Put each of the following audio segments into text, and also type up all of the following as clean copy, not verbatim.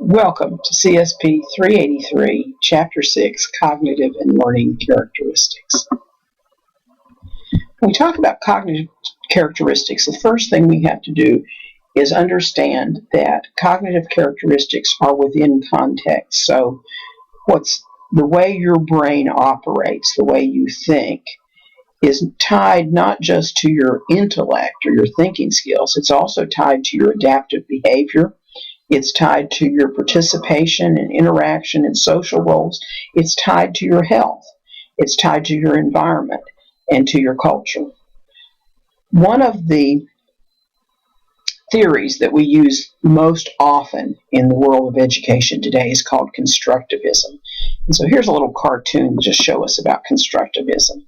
Welcome to CSP 383, Chapter 6, Cognitive and Learning Characteristics. When we talk about cognitive characteristics, the first thing we have to do is understand that cognitive characteristics are within context. So what's the way your brain operates, the way you think, is tied not just to your intellect or your thinking skills, it's also tied to your adaptive behavior. It's tied to your participation and interaction in social roles. It's tied to your health. It's tied to your environment and to your culture. One of the theories that we use most often in the world of education today is called constructivism. And so here's a little cartoon to just show us about constructivism.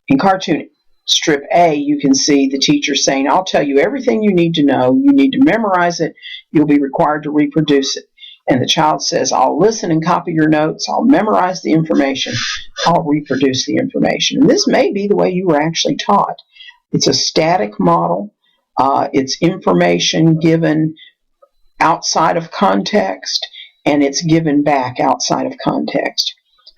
In cartoon strip A, you can see the teacher saying, I'll tell you everything you need to know. You need to memorize it. You'll be required to reproduce it. And the child says, I'll listen and copy your notes. I'll memorize the information. I'll reproduce the information. And this may be the way you were actually taught. It's a static model. It's information given outside of context, and it's given back outside of context.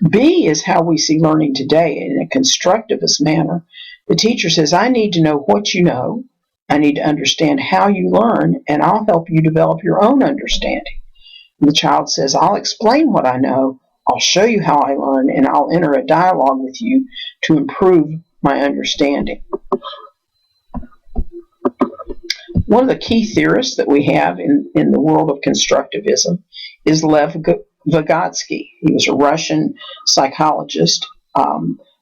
B is how we see learning today in a constructivist manner. The teacher says, I need to know what you know. I need to understand how you learn, and I'll help you develop your own understanding. And the child says, I'll explain what I know. I'll show you how I learn, and I'll enter a dialogue with you to improve my understanding. One of the key theorists that we have in the world of constructivism is Lev Vygotsky. He was a Russian psychologist.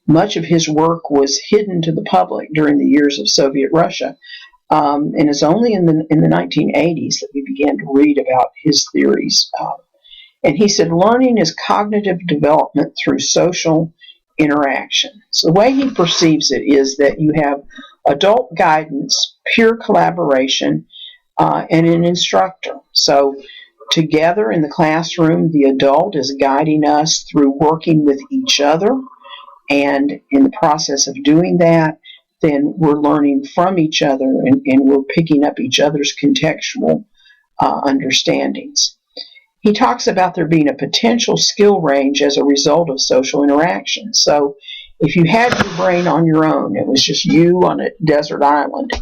Much of his work was hidden to the public during the years of Soviet Russia. And it's only in the 1980s that we began to read about his theories. And he said learning is cognitive development through social interaction. So the way he perceives it is that you have adult guidance, peer collaboration, and an instructor. So together in the classroom, the adult is guiding us through working with each other. And in the process of doing that, then we're learning from each other and we're picking up each other's contextual understandings. He talks about there being a potential skill range as a result of social interaction. So if you had your brain on your own, it was just you on a desert island,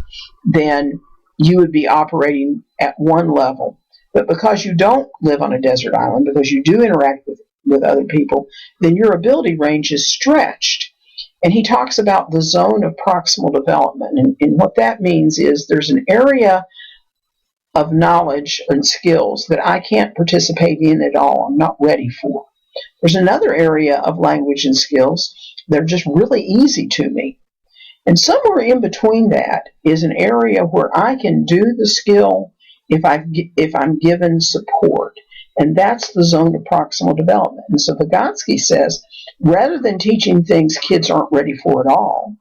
then you would be operating at one level. But because you don't live on a desert island, because you do interact with other people, then your ability range is stretched. And he talks about the zone of proximal development. And what that means is there's an area of knowledge and skills that I can't participate in at all. I'm not ready for. There's another area of language and skills that are just really easy to me. And somewhere in between that is an area where I can do the skill if I'm given support. And that's the zone of proximal development. And so Vygotsky says, rather than teaching things kids aren't ready for at all,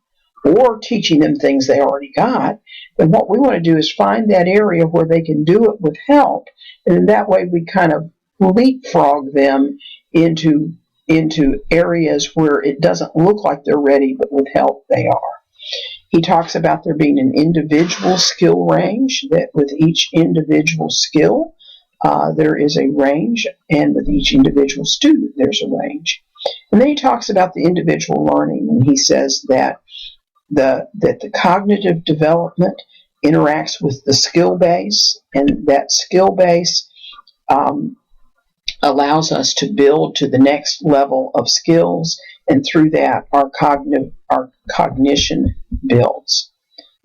or teaching them things they already got, then what we want to do is find that area where they can do it with help. And in that way, we kind of leapfrog them into areas where it doesn't look like they're ready, but with help they are. He talks about there being an individual skill range, that with each individual skill, there is a range, and with each individual student, there's a range. And then he talks about the individual learning, and he says that the cognitive development interacts with the skill base, and that skill base allows us to build to the next level of skills, and through that, our cognition builds.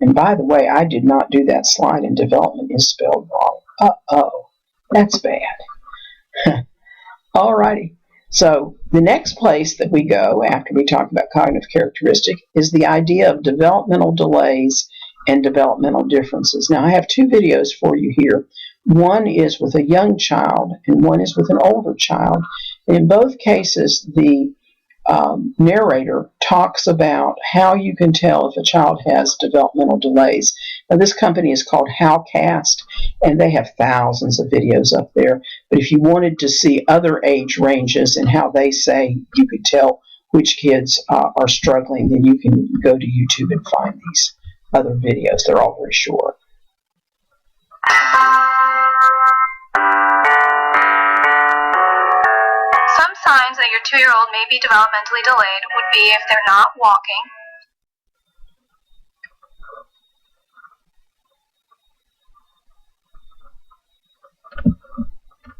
And by the way, I did not do that slide, and development is spelled wrong. Uh-oh. That's bad. All righty. So the next place that we go after we talk about cognitive characteristic is the idea of developmental delays and developmental differences. Now, I have two videos for you here. One is with a young child and one is with an older child. And in both cases, the narrator talks about how you can tell if a child has developmental delays. Now, this company is called Howcast, and they have thousands of videos up there. But if you wanted to see other age ranges and how they say you could tell which kids are struggling, then you can go to YouTube and find these other videos. They're all very short. that your 2-year-old may be developmentally delayed would be if they're not walking,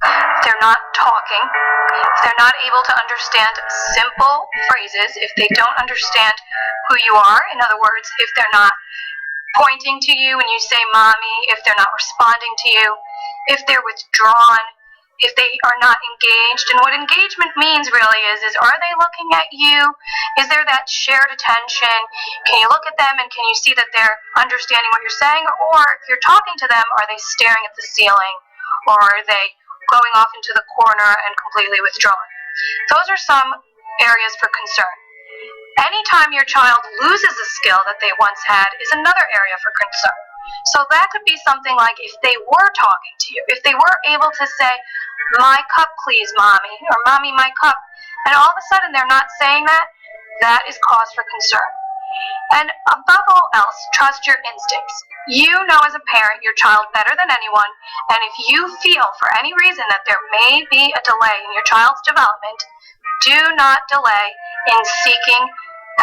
if they're not talking, if they're not able to understand simple phrases, if they don't understand who you are, in other words, if they're not pointing to you when you say mommy, if they're not responding to you, if they're withdrawn, if they are not engaged. And what engagement means really is are they looking at you? Is there that shared attention? Can you look at them and can you see that they're understanding what you're saying? Or if you're talking to them, are they staring at the ceiling? Or are they going off into the corner and completely withdrawn? Those are some areas for concern. Anytime your child loses a skill that they once had is another area for concern. So that could be something like if they were talking to you, if they were able to say, my cup please, mommy, or mommy, my cup, and all of a sudden they're not saying that, that is cause for concern. And above all else, trust your instincts. You know as a parent your child better than anyone, and if you feel for any reason that there may be a delay in your child's development, do not delay in seeking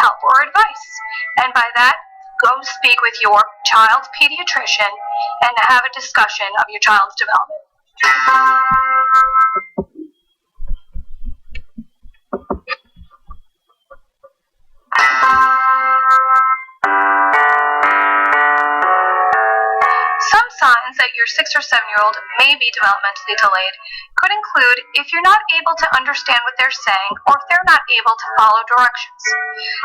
help or advice. And by that, go speak with your child's pediatrician and have a discussion of your child's development. Some signs that your 6 or 7-year-old may be developmentally delayed could include if you're not able to understand what they're saying or if they're not able to follow directions.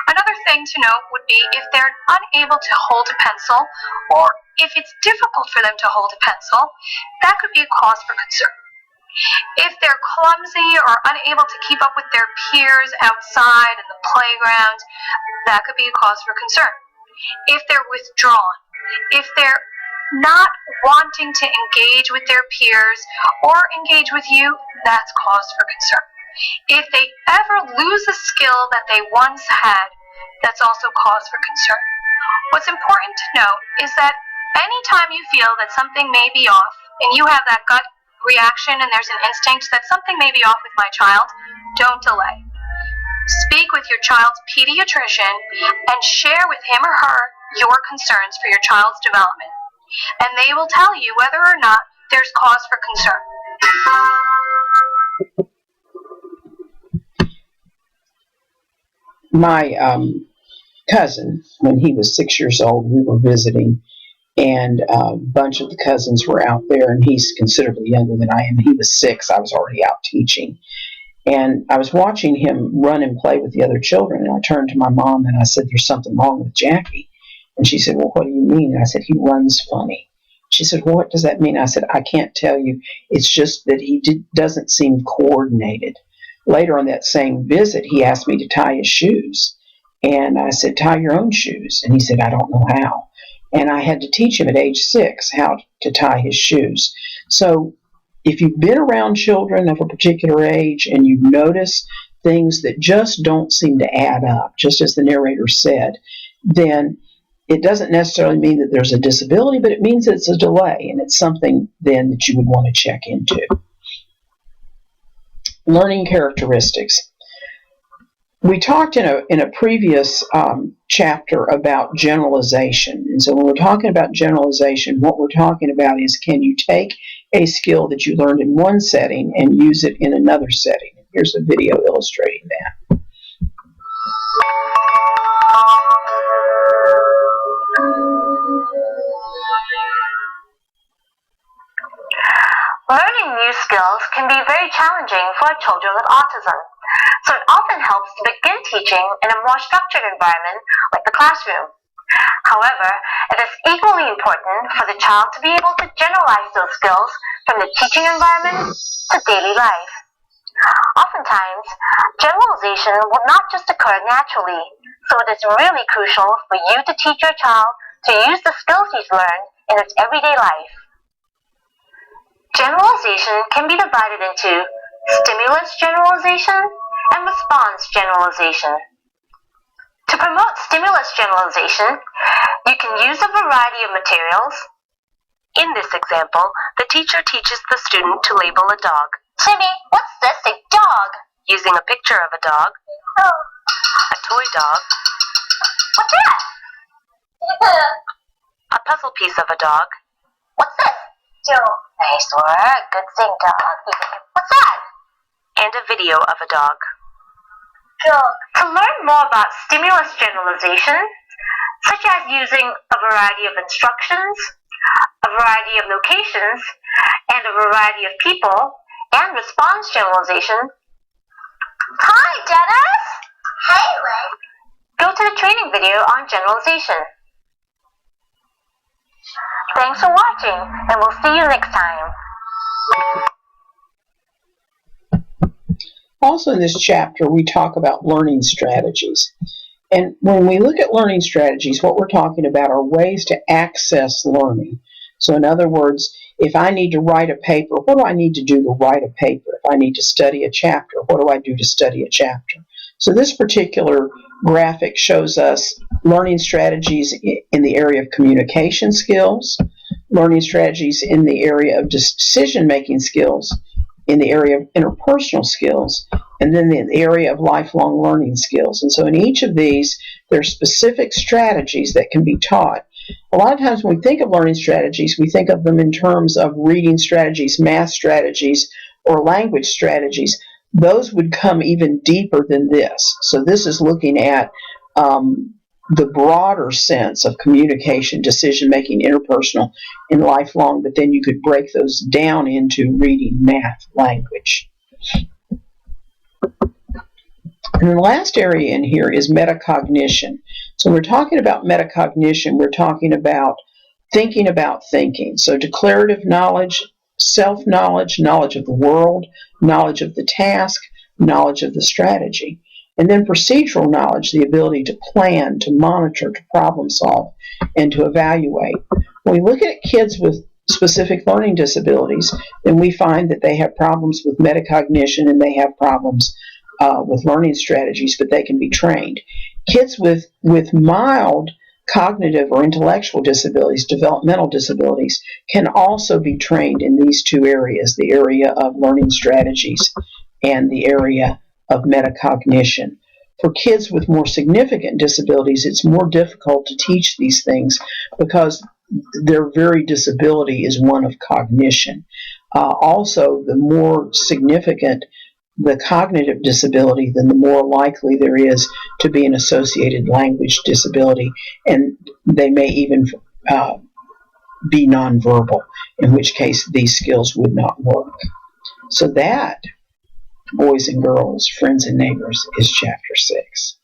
Another thing to note would be if they're unable to hold a pencil or if it's difficult for them to hold a pencil, that could be a cause for concern. If they're clumsy or unable to keep up with their peers outside in the playground, that could be a cause for concern. If they're withdrawn, if they're not wanting to engage with their peers or engage with you, that's cause for concern. If they ever lose a skill that they once had, that's also cause for concern. What's important to note is that anytime you feel that something may be off and you have that gut reaction and there's an instinct that something may be off with my child, don't delay. Speak with your child's pediatrician and share with him or her your concerns for your child's development. And they will tell you whether or not there's cause for concern. My cousin, when he was 6 years old, we were visiting, and a bunch of the cousins were out there, and he's considerably younger than I am. He was 6. I was already out teaching. And I was watching him run and play with the other children, and I turned to my mom and I said, there's something wrong with Jackie. And she said, well, what do you mean? And I said, he runs funny. She said, well, what does that mean? I said, I can't tell you. It's just that he doesn't seem coordinated. Later on that same visit, he asked me to tie his shoes. And I said, tie your own shoes. And he said, I don't know how. And I had to teach him at age 6 how to tie his shoes. So if you've been around children of a particular age and you notice things that just don't seem to add up, just as the narrator said, then it doesn't necessarily mean that there's a disability, but it means that it's a delay, and it's something then that you would want to check into. Learning characteristics. We talked in a previous chapter about generalization. And so when we're talking about generalization, what we're talking about is, can you take a skill that you learned in one setting and use it in another setting? Here's a video illustrating that. Learning new skills can be very challenging for children with autism, so it often helps to begin teaching in a more structured environment like the classroom. However, it is equally important for the child to be able to generalize those skills from the teaching environment to daily life. Oftentimes, generalization will not just occur naturally, so it is really crucial for you to teach your child to use the skills he's learned in his everyday life. Generalization can be divided into stimulus generalization and response generalization. To promote stimulus generalization, you can use a variety of materials. In this example, the teacher teaches the student to label a dog. Timmy, what's this? A dog? using a picture of a dog, a toy dog, what's that? A puzzle piece of a dog. What's this? Nice work. Good thing, dog. What's that? And a video of a dog. To learn more about stimulus generalization, such as using a variety of instructions, a variety of locations, and a variety of people, and response generalization. Hi, Dennis! Hey, Lynn! Go to the training video on generalization. Thanks for watching, and we'll see you next time. Also in this chapter, we talk about learning strategies. And when we look at learning strategies, what we're talking about are ways to access learning. So in other words, if I need to write a paper, what do I need to do to write a paper? If I need to study a chapter, what do I do to study a chapter? So this particular graphic shows us learning strategies in the area of communication skills, learning strategies in the area of decision-making skills, in the area of interpersonal skills, and then in the area of lifelong learning skills. And so in each of these, there are specific strategies that can be taught. A lot of times when we think of learning strategies, we think of them in terms of reading strategies, math strategies, or language strategies. Those would come even deeper than this. So this is looking at the broader sense of communication, decision-making, interpersonal, and lifelong, but then you could break those down into reading, math, language. And the last area in here is metacognition. So when we're talking about metacognition, we're talking about thinking. So declarative knowledge, self-knowledge, knowledge of the world, knowledge of the task, knowledge of the strategy. And then procedural knowledge, the ability to plan, to monitor, to problem solve, and to evaluate. When we look at kids with specific learning disabilities, then we find that they have problems with metacognition and they have problems with learning strategies, but they can be trained. Kids with mild cognitive or intellectual disabilities, developmental disabilities, can also be trained in these two areas, the area of learning strategies and the area of metacognition. For kids with more significant disabilities, it's more difficult to teach these things because their very disability is one of cognition. Also, the more significant the cognitive disability, then the more likely there is to be an associated language disability, and they may even be nonverbal, in which case these skills would not work. So that, boys and girls, friends and neighbors, is chapter 6.